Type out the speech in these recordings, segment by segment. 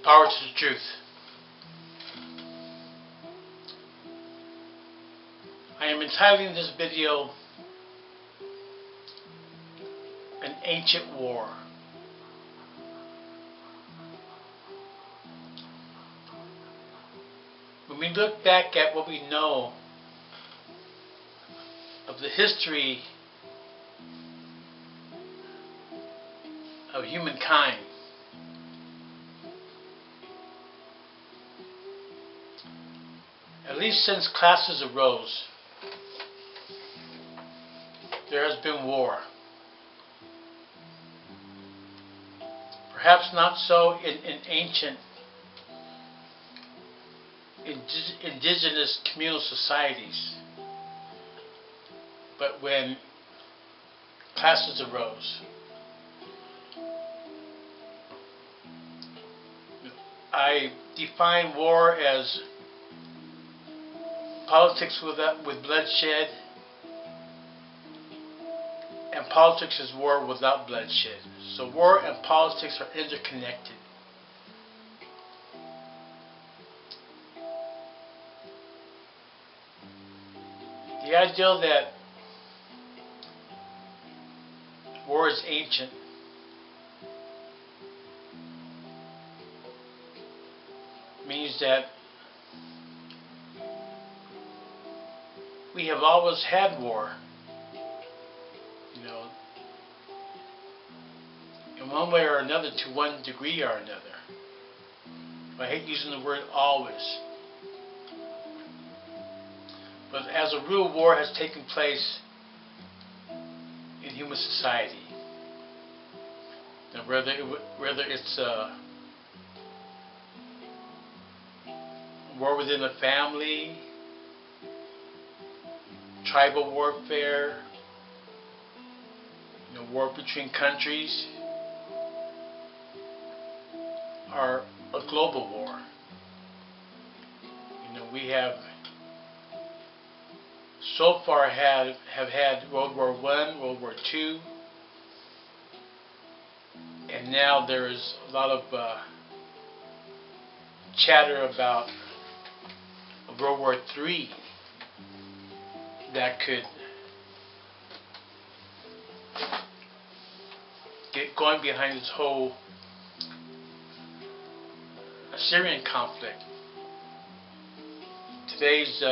Power to the truth. I am entitling this video An Ancient War. When we look back at what we know of the history of humankind, at least since classes arose, there has been war. Perhaps not so in ancient indigenous communal societies, but when classes arose. I define war as politics with bloodshed, and politics is war without bloodshed. So war and politics are interconnected. The idea that war is ancient means that we have always had war, in one way or another, to one degree or another. I hate using the word always. But as a rule, war has taken place in human society. Now, whether it's war within a family, tribal warfare, war between countries, or a global war. We have so far have had World War I, World War II, and now there is a lot of chatter about World War III that could get going behind this whole Syrian conflict. Today's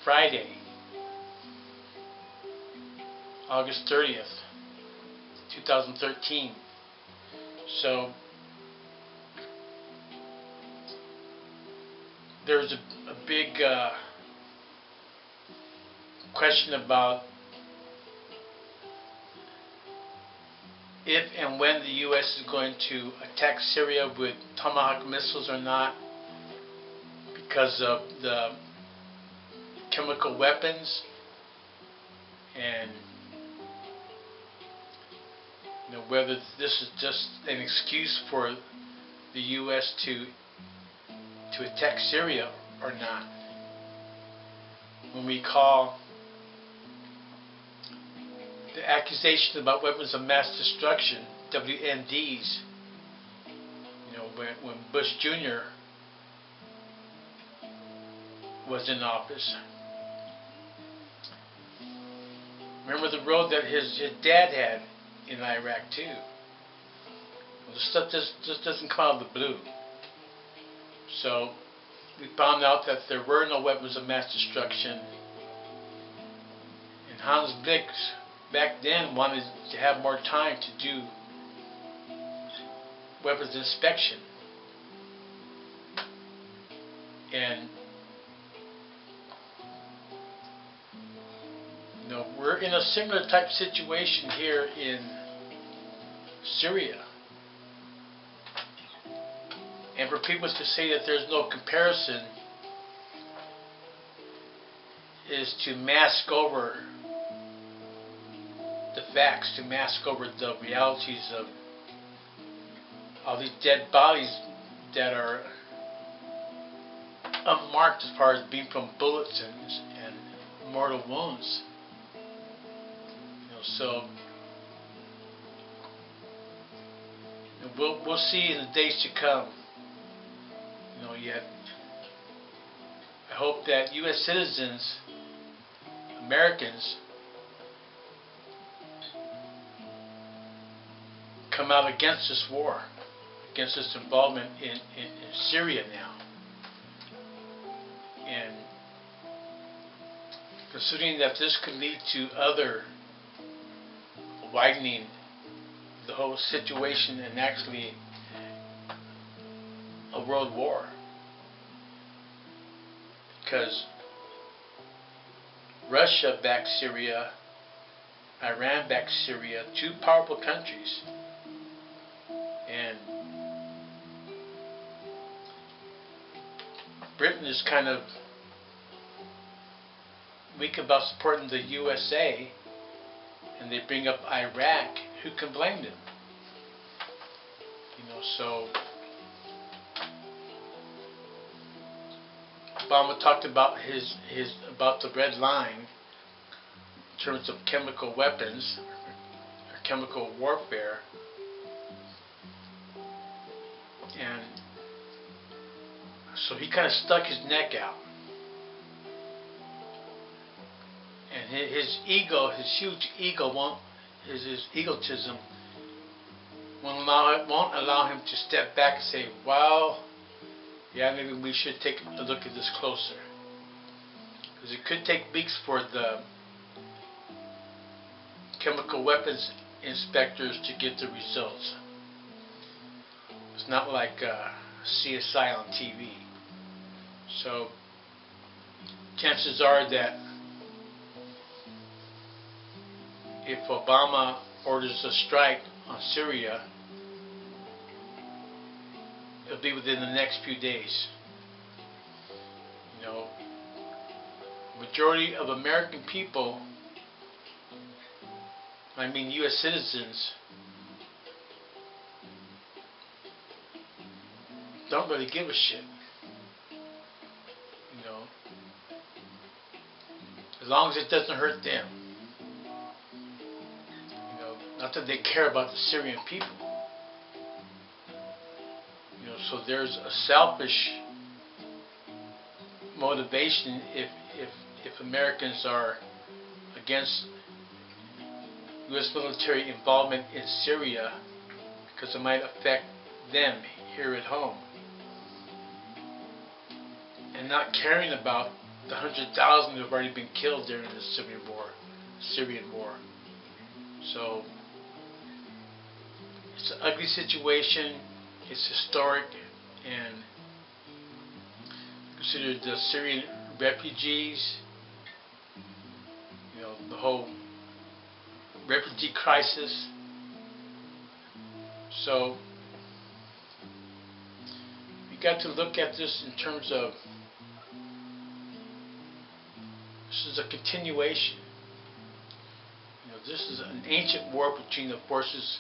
Friday, August 30th, 2013. So there's a big question about if and when the U.S. is going to attack Syria with Tomahawk missiles or not, because of the chemical weapons, and whether this is just an excuse for the U.S. to attack Syria or not. When we call the accusations about weapons of mass destruction WMDs, when Bush Jr. was in office. Remember the road that his dad had in Iraq too. Well, this stuff just doesn't come out of the blue. So we found out that there were no weapons of mass destruction, and Hans Blix back then wanted to have more time to do weapons inspection. And we're in a similar type situation here in Syria. And for people to say that there's no comparison is to mask over the facts, to mask over the realities of all these dead bodies that are unmarked as far as being from bullets and mortal wounds. So And we'll see in the days to come. Yet I hope that U.S. citizens, Americans, come out against this war, against this involvement in Syria now. And considering that this could lead to other widening the whole situation and actually a world war. Because Russia backed Syria, Iran backed Syria, two powerful countries. And Britain is kind of weak about supporting the USA, and they bring up Iraq. Who can blame them? So Obama talked about about the red line in terms of chemical weapons or chemical warfare, and so he kind of stuck his neck out, and his ego, his huge ego, his egotism won't allow him to step back and say, "Well, yeah, maybe we should take a look at this closer," because it could take weeks for the chemical weapons inspectors to get the results. It's not like CSI on TV. So chances are that if Obama orders a strike on Syria, it'll be within the next few days. Majority of American people, I mean U.S. citizens, don't really give a shit. As long as it doesn't hurt them. Not that they care about the Syrian people. So there's a selfish motivation if Americans are against U.S. military involvement in Syria, because it might affect them here at home, and not caring about the 100,000 who have already been killed during the Syrian war. So it's an ugly situation. It's historic, and consider the Syrian refugees, the whole refugee crisis. So we got to look at this in terms of this is a continuation. This is an ancient war between the forces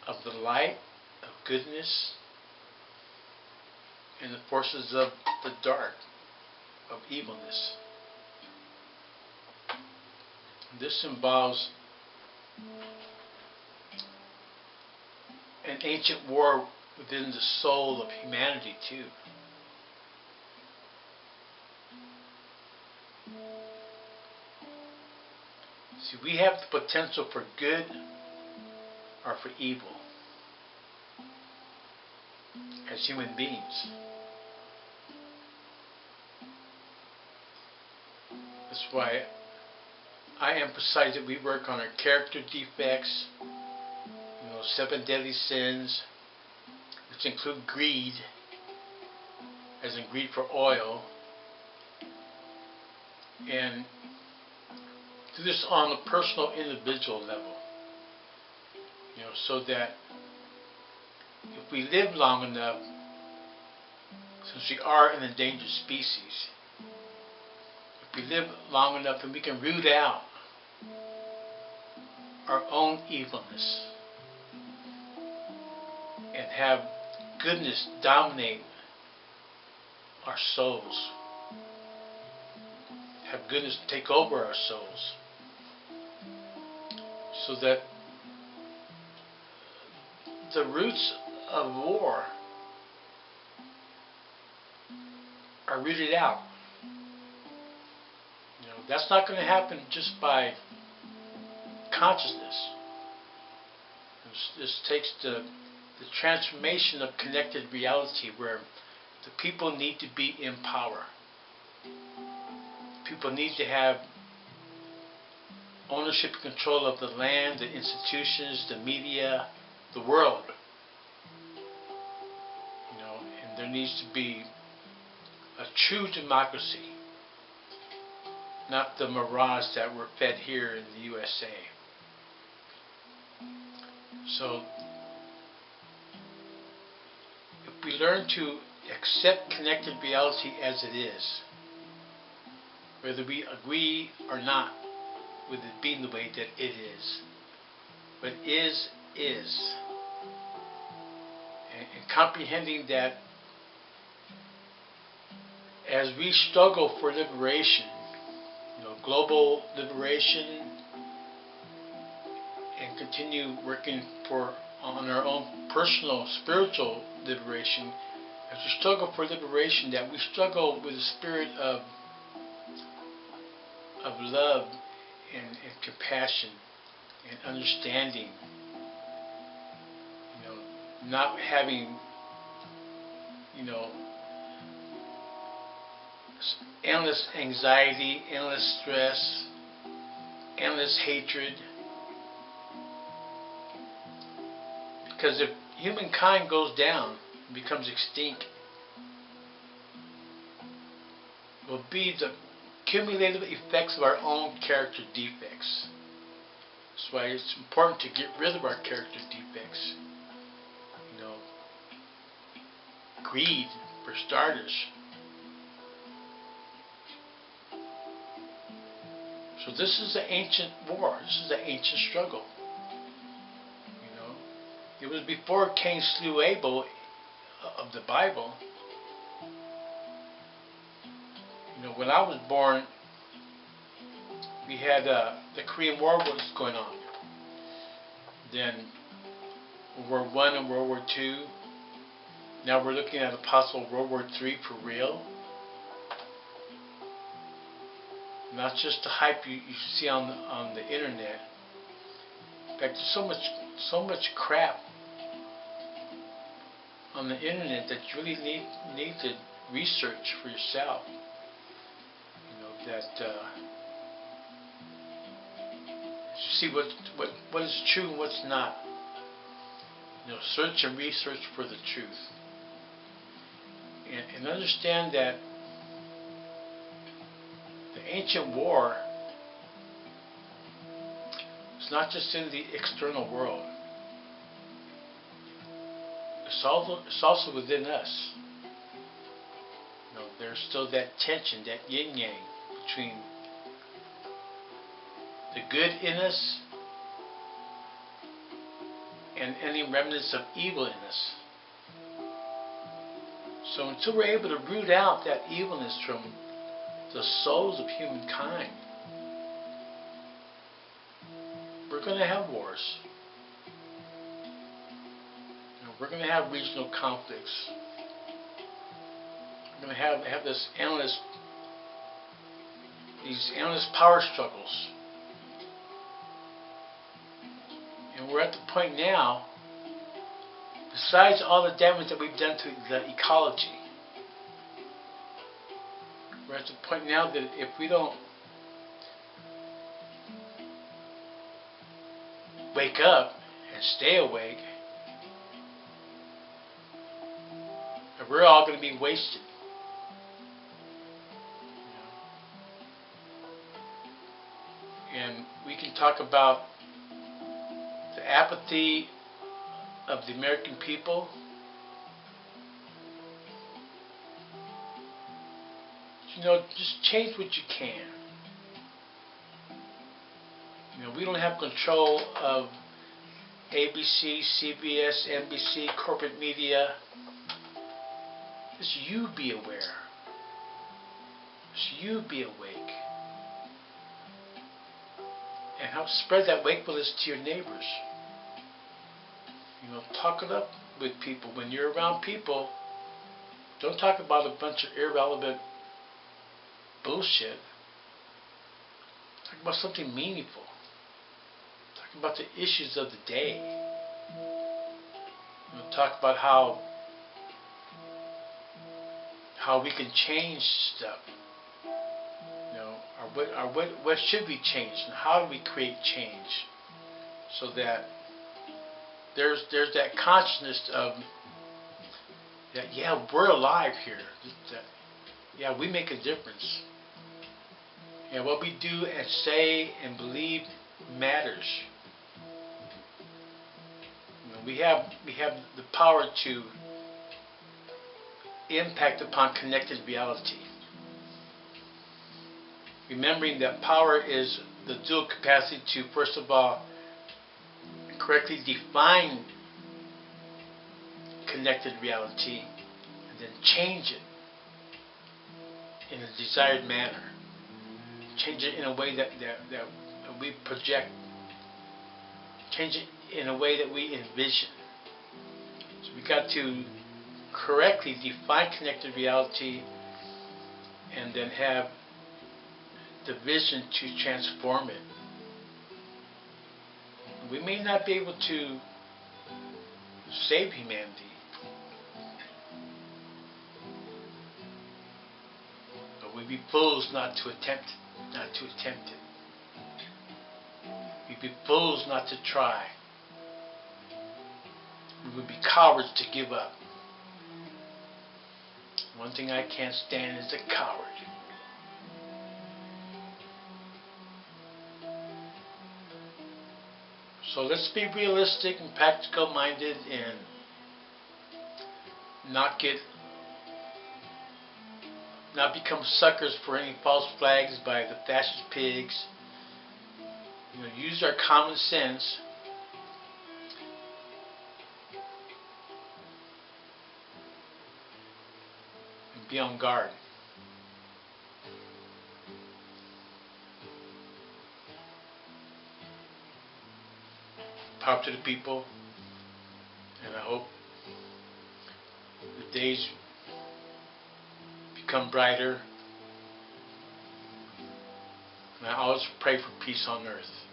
of the light, of goodness, and the forces of the dark, of evilness. This involves an ancient war within the soul of humanity too. See, we have the potential for good or for evil as human beings. That's why I emphasize that we work on our character defects, 7 deadly sins, which include greed, as in greed for oil, and do this on a personal, individual level. So that if we live long enough, since we are an endangered species, if we live long enough, then we can root out our own evilness and have goodness dominate our souls. Have goodness take over our souls, so that the roots of war are rooted out. You know, that's not going to happen just by consciousness. This takes the transformation of connected reality, where the people need to be in power. People need to have ownership and control of the land, the institutions, the media, the world. You know, and there needs to be a true democracy, not the mirage that we're fed here in the USA. So, if we learn to accept connected reality as it is, whether we agree or not with it being the way that it is, but is, and comprehending that as we struggle for liberation, you know, global liberation, and continue working on our own personal spiritual liberation, as we struggle for liberation, that we struggle with a spirit of love and compassion and understanding. You know, not having, you know, endless anxiety, endless stress, endless hatred. Because if humankind goes down and becomes extinct, it will be the cumulative effects of our own character defects. That's why it's important to get rid of our character defects. You know, greed, for starters. So this is the ancient war. This is the ancient struggle. You know, it was before Cain slew Abel of the Bible. You know, when I was born, we had the Korean War was going on. Then World War I and World War II. Now we're looking at a possible World War III for real. Not just the hype you see on the internet. In fact, there's so much crap on the internet that you really need to research for yourself. You know, that to see what is true and what's not. You know, search and research for the truth, and understand that the ancient war is not just in the external world. It's also within us. You know, there's still that tension, that yin-yang between the good in us and any remnants of evil in us. So until we're able to root out that evilness from the souls of humankind, we're going to have wars. You know, we're going to have regional conflicts. We're going to have these endless power struggles. And we're at the point now, besides all the damage that we've done to the ecology, we're at the point now that if we don't wake up and stay awake, we're all going to be wasted. And we can talk about the apathy of the American people. You know, just change what you can. You know, we don't have control of ABC, CBS, NBC, corporate media. Just you be aware. Just you be awake. And help spread that wakefulness to your neighbors. Talk it up with people. When you're around people, don't talk about a bunch of irrelevant bullshit. Talk about something meaningful. Talk about the issues of the day. Talk about how we can change stuff. What should be changed, and how do we create change, so that there's that consciousness of that, yeah, we're alive here. That, yeah, we make a difference. Yeah, what we do and say and believe matters. We have the power to impact upon connected reality. Remembering that power is the dual capacity to, first of all, correctly define connected reality and then change it in a desired manner. Change it in a way that we project. Change it in a way that we envision. So we got to correctly define connected reality and then have the vision to transform it. We may not be able to save humanity, but we'd be fools not to attempt it. We'd be fools not to try. We would be cowards to give up. One thing I can't stand is a coward. So let's be realistic and practical minded and not become suckers for any false flags by the fascist pigs. Use our common sense and be on guard. Power to the people, and I hope the days become brighter, and I always pray for peace on earth.